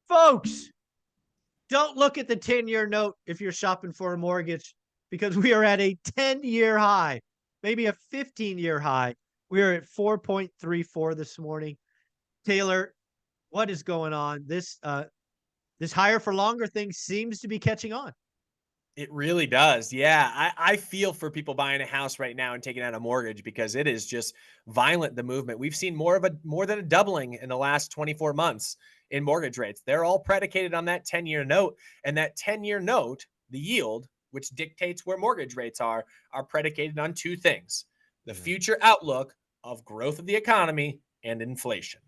Folks, don't look at the 10-year note if you're shopping for a mortgage because we are at a 10-year high, maybe a 15-year high. We are at 4.34 this morning. Taylor, what is going on? This higher for longer thing seems to be catching on. It really does. Yeah. I feel for people buying a house right now and taking out a mortgage because it is just violent, the movement. We've seen more than a doubling in the last 24 months in mortgage rates. They're all predicated on that 10-year note. And that 10-year note, the yield, which dictates where mortgage rates are predicated on two things: the future outlook of growth of the economy and inflation.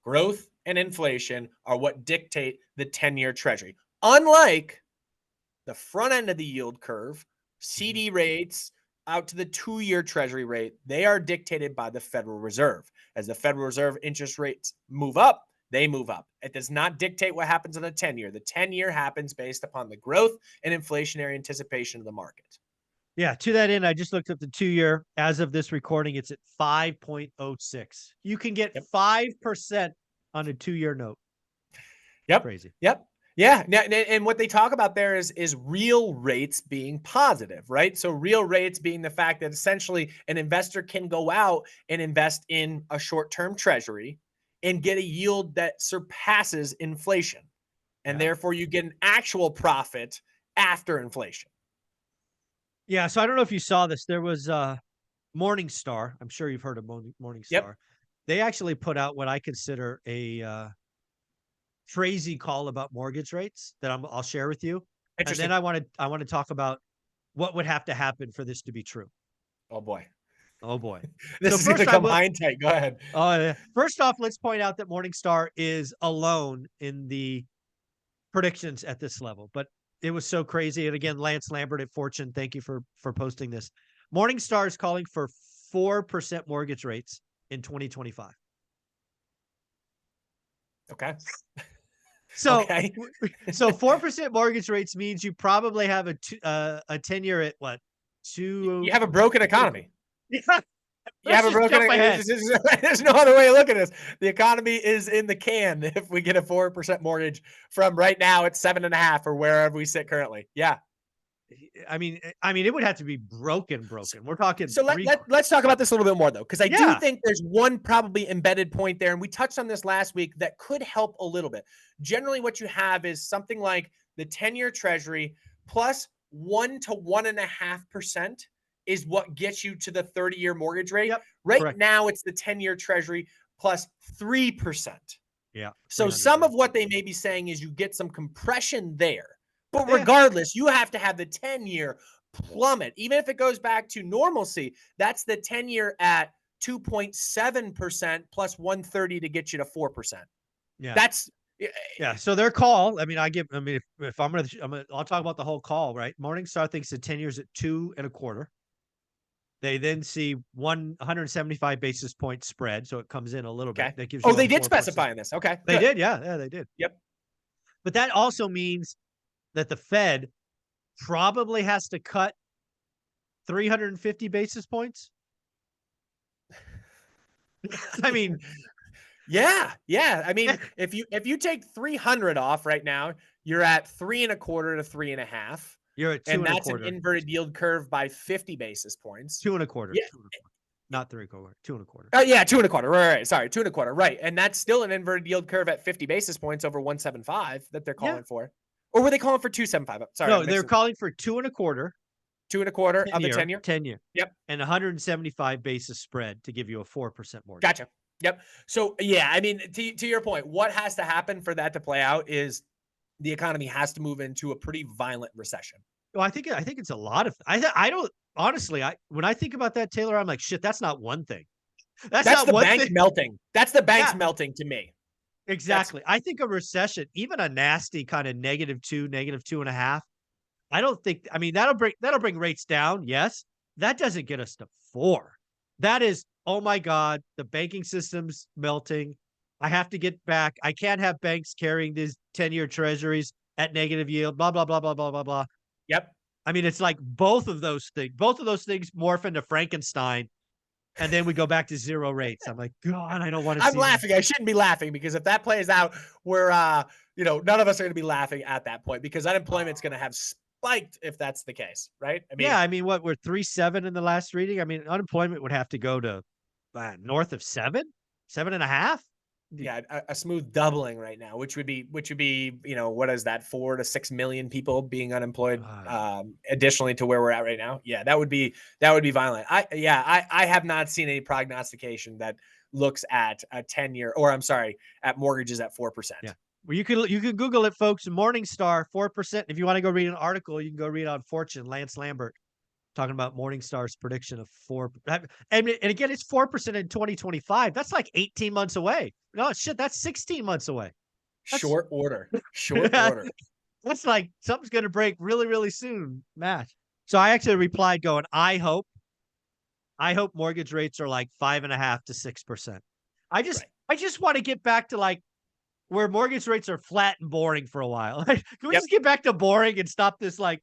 Growth and inflation are what dictate the 10-year treasury. Unlike the front end of the yield curve, CD rates out to the 2-year treasury rate, they are dictated by the Federal Reserve. As the Federal Reserve interest rates move up, they move up. It does not dictate what happens on the 10-year. The 10-year happens based upon the growth and inflationary anticipation of the market. Yeah, to that end, I just looked up the 2-year. As of this recording, it's at 5.06. You can get 5% on a 2-year note. Yep. Crazy. Yep. Yeah. And what they talk about there is real rates being positive, right? So real rates being the fact that essentially an investor can go out and invest in a short-term treasury and get a yield that surpasses inflation. And therefore you get an actual profit after inflation. Yeah. So I don't know if you saw this. There was Morningstar. I'm sure you've heard of Morningstar. Yep. They actually put out what I consider a crazy call about mortgage rates that I'll share with you. And then I want to talk about what would have to happen for this to be true. Oh boy. Oh boy. This is going to come high and tight. Go ahead. First off, let's point out that Morningstar is alone in the predictions at this level, but it was so crazy. And again, Lance Lambert at Fortune, thank you for posting this. Morningstar is calling for 4% mortgage rates in 2025. Okay. So 4% mortgage rates means you probably have a 10-year at what? You have a broken economy. Yeah. You have a broken economy. There's no other way to look at this. The economy is in the can if we get a 4% mortgage from right now at 7.5 or wherever we sit currently. Yeah. I mean, it would have to be broken. We're talking. So let's talk about this a little bit more though, because I do think there's one probably embedded point there, and we touched on this last week that could help a little bit. Generally, what you have is something like the 10-year treasury plus 1 to 1.5% is what gets you to the 30-year mortgage rate. Yep, right correct. now, it's the 10-year treasury plus 3%. Yeah. So some of what they may be saying is you get some compression there. But regardless, you have to have the 10-year plummet. Even if it goes back to normalcy, that's the 10-year at 2.7% plus 130 to get you to 4%. Yeah. That's So their call, if I'll talk about the whole call, right? Morningstar thinks the 10 years at 2.25. They then see 175 basis point spread. So it comes in a little bit. That gives you they did specify in this. Okay. They did. Yeah, they did. Yep. But that also means that the Fed probably has to cut 350 basis points. I mean, yeah. I mean, if you take 300 off right now, you're at 3.25 to 3.5. You're at 2.25. And that's an inverted yield curve by 50 basis points. 2.25. Yeah. 2.25. Not 3.25. 2.25. 2.25. Right. Sorry, 2.25. Right, and that's still an inverted yield curve at 50 basis points over 175 that they're calling for. Or were they calling for 2.75? Sorry. No, they're calling for 2.25. 2.25 of the 10-year? 10-year. Yep. And 175 basis spread to give you a 4% mortgage. Gotcha. Yep. So, yeah, I mean, to your point, what has to happen for that to play out is the economy has to move into a pretty violent recession. Well, I think it's a lot of. I don't honestly. When I think about that, Taylor, I'm like, shit. That's not one thing. That's not the one bank thing. melting. That's the bank's melting to me. Exactly. I think a recession, even a nasty kind of -2, -2.5. I don't think. I mean, that'll bring rates down. Yes, that doesn't get us to 4. That is, oh my God, the banking system's melting. I have to get back. I can't have banks carrying these 10-year treasuries at negative yield. Blah blah blah blah blah blah blah. Yep. I mean, it's like both of those things morph into Frankenstein, and then we go back to zero rates. I'm like, God, I don't want to. I'm laughing. I shouldn't be laughing because if that plays out, we're none of us are going to be laughing at that point because unemployment's going to have spiked if that's the case, right? I mean, Yeah, I mean, what we're 3.7 in the last reading. I mean, unemployment would have to go to north of 7, 7.5. yeah, a smooth doubling right now, which would be, what is that, 4 to 6 million people being unemployed, additionally to where we're at right now. Yeah, that would be violent. I have not seen any prognostication that looks at a 10-year, or I'm sorry, at mortgages at 4%. Yeah. Well, you can Google it, folks. Morningstar 4%. If you want to go read an article, you can go read on Fortune. Lance Lambert talking about Morningstar's prediction of 4. And again, it's 4% in 2025. That's like 18 months away. No shit, that's 16 months away. That's Short order, short order. that's like something's going to break really, really soon, Matt. So I actually replied going, I hope mortgage rates are like 5.5 to 6%. I just want to get back to like where mortgage rates are flat and boring for a while. Can we just get back to boring and stop this like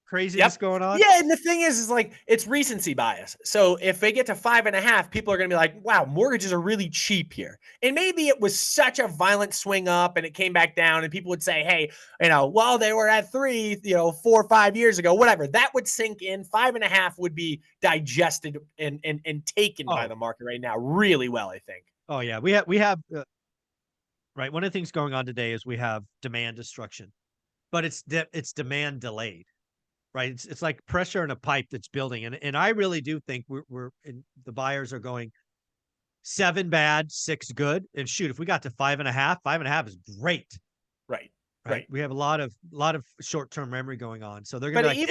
craziness going on? Yeah, and the thing is like it's recency bias. So if they get to 5.5, people are going to be like, "Wow, mortgages are really cheap here." And maybe it was such a violent swing up, and it came back down, and people would say, "Hey, well, they were at 3, 4 or 5 years ago, whatever." That would sink in. 5.5 would be digested and taken by the market right now really well, I think. Oh yeah, we have right. One of the things going on today is we have demand destruction, but it's demand delayed. Right. It's like pressure in a pipe that's building. And I really do think the buyers are going 7 bad, 6 good. And shoot, if we got to 5.5 is great. Right. We have a lot of short-term memory going on. So they're going to be like,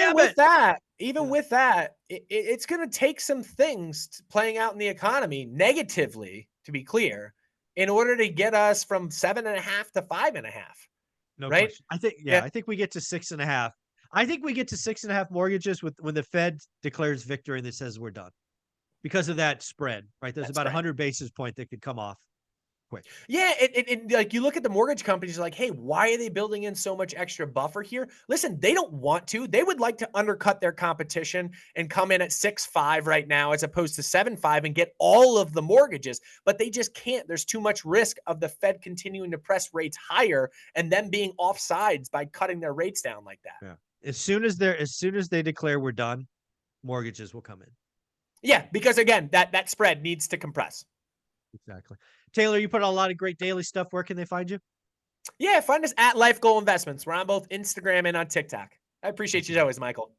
even with that, it's going to take some things playing out in the economy negatively, to be clear, in order to get us from 7.5 to 5.5. No right? question. I think we get to 6.5. I think we get to 6.5 mortgages when the Fed declares victory and it says we're done because of that spread, right? There's about 100 basis point that could come off quick. Yeah, and like you look at the mortgage companies, like, hey, why are they building in so much extra buffer here? Listen, they don't want to. They would like to undercut their competition and come in at 6.5 right now, as opposed to 7.5, and get all of the mortgages, but they just can't. There's too much risk of the Fed continuing to press rates higher and them being offsides by cutting their rates down like that. Yeah. As soon as they declare we're done, mortgages will come in. Yeah, because again, that spread needs to compress. Exactly. Taylor, you put a lot of great daily stuff. Where can they find you? Yeah, find us at Life Goal Investments. We're on both Instagram and on TikTok. I appreciate you as always, Michael.